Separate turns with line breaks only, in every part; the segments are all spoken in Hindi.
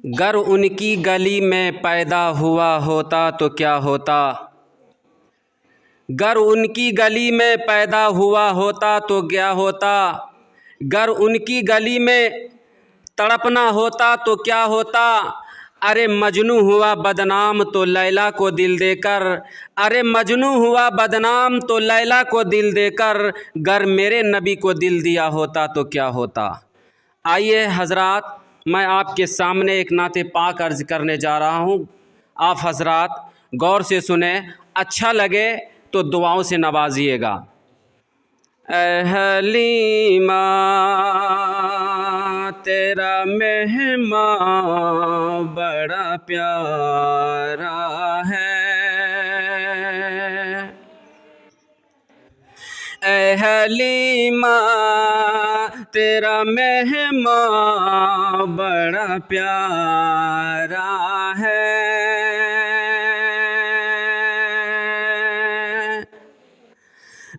गर उनकी गली में पैदा हुआ होता तो क्या होता। गर उनकी गली में पैदा हुआ होता तो क्या होता। गर उनकी गली में तड़पना होता तो क्या होता। अरे मजनू हुआ बदनाम तो लैला को दिल देकर। अरे मजनू हुआ बदनाम तो लैला को दिल देकर। गर मेरे नबी को दिल दिया होता तो क्या होता। आइए हजरात, मैं आपके सामने एक नाते पाक अर्ज करने जा रहा हूँ। आप हजरात गौर से सुने, अच्छा लगे तो दुआओं से नवाजिएगा। ऐ हलीमा तेरा मेहमा बड़ा प्यारा है। ऐ हलीमा तेरा मेहमा बड़ा प्यारा है।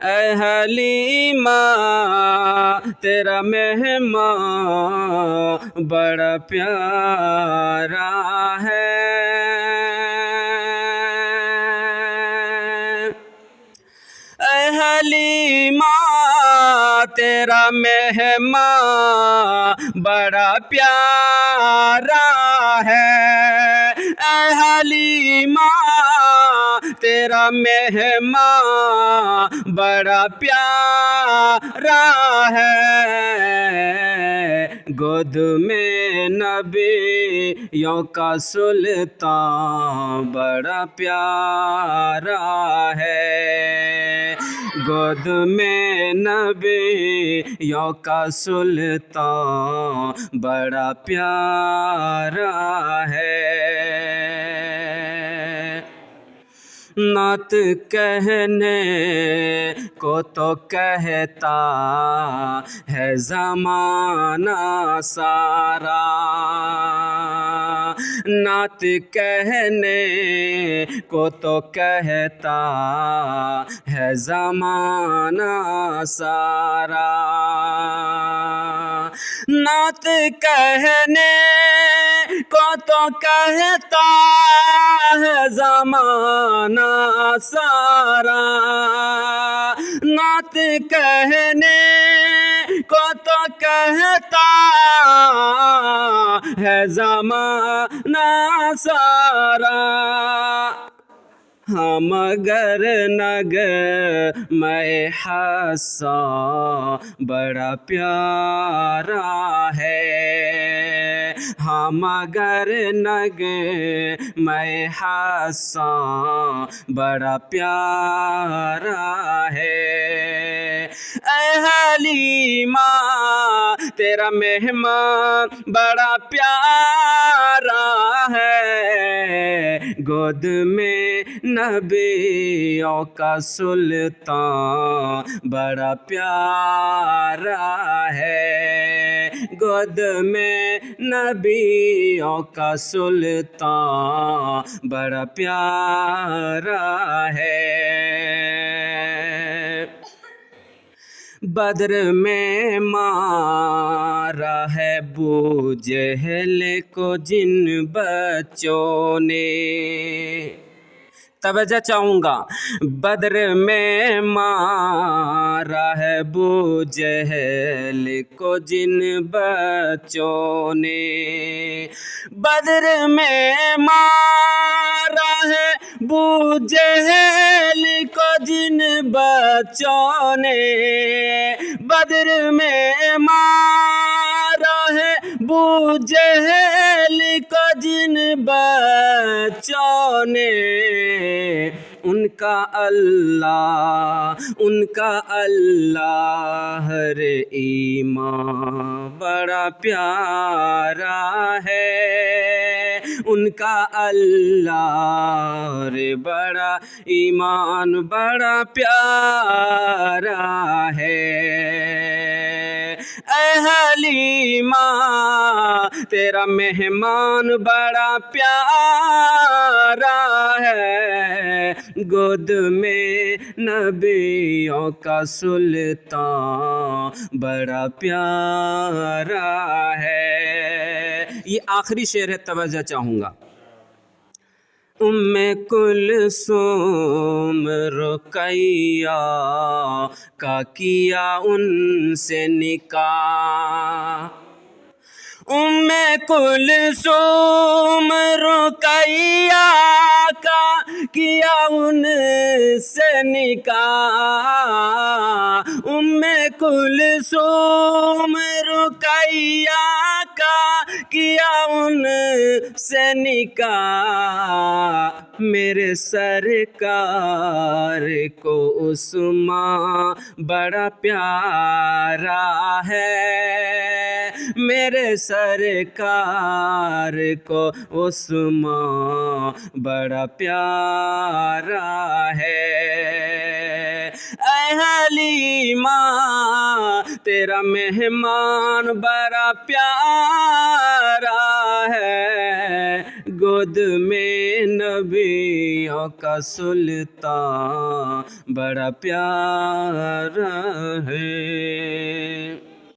ऐ हलीमा तेरा मेहमा बड़ा प्यारा है। ऐ हलीमा तेरा मेहमा बड़ा प्यारा है। ऐ हलीमा तेरा मेहमा बड़ा प्यारा है। गोद में नबियों का सुल्तान बड़ा प्यारा है। गोद में नबियों का सुल्तान बड़ा प्यारा है। नात कहने को तो कहता है ज़माना सारा। नात कहने को तो कहता है ज़माना सारा। नात कहने को तो कहता है ज़माना सारा। नात कहने को तो कहता है ज़माना सारा। हम मगर नग मैं हंसा बड़ा प्यारा है। हम मगर नग मैं हंसा बड़ा प्यारा है। ऐ हलीमा तेरा मेहमान बड़ा प्यारा है। गोद में नबियों का सुल्तान बड़ा प्यारा है। गोद में नबियों का सुल्तान बड़ा प्यारा है। बद्र में मारा है बू जहल को जिन बच्चों ने। तवज्जो चाहूँगा, बद्र में मारा है बू जहल को जिन बच्चों ने। बद्र में मारा है बू जहल को जिन बच्चों ने। बद्र में मारा है बू जहल को जिन बच्चों ने। उनका अल्लाह रे ईमान बड़ा प्यारा है। उनका अल्लाह रे बड़ा ईमान बड़ा प्यारा है। ऐ हलीमा तेरा मेहमान बड़ा प्यारा है। गोद में नबियों का सुल्तान बड़ा प्यारा है। ये आखिरी शेर है, तवज्जो चाहूँगा। उम्मे कुलसूम रुकैया का किया उनसे निकाह, उम्मे कुलसूम रुकैया का किया उनसे निकाह, उम्मे कुलसूम रुकैया का किया उनसे निकाह। मेरे सरकार को उस्मा बड़ा प्यारा है, मेरे सरकार को उस्मा बड़ा प्यारा है। ऐ हलीमा तेरा मेहमान बड़ा प्यारा है, गोद में नबियों का सुल्तान बड़ा प्यारा है।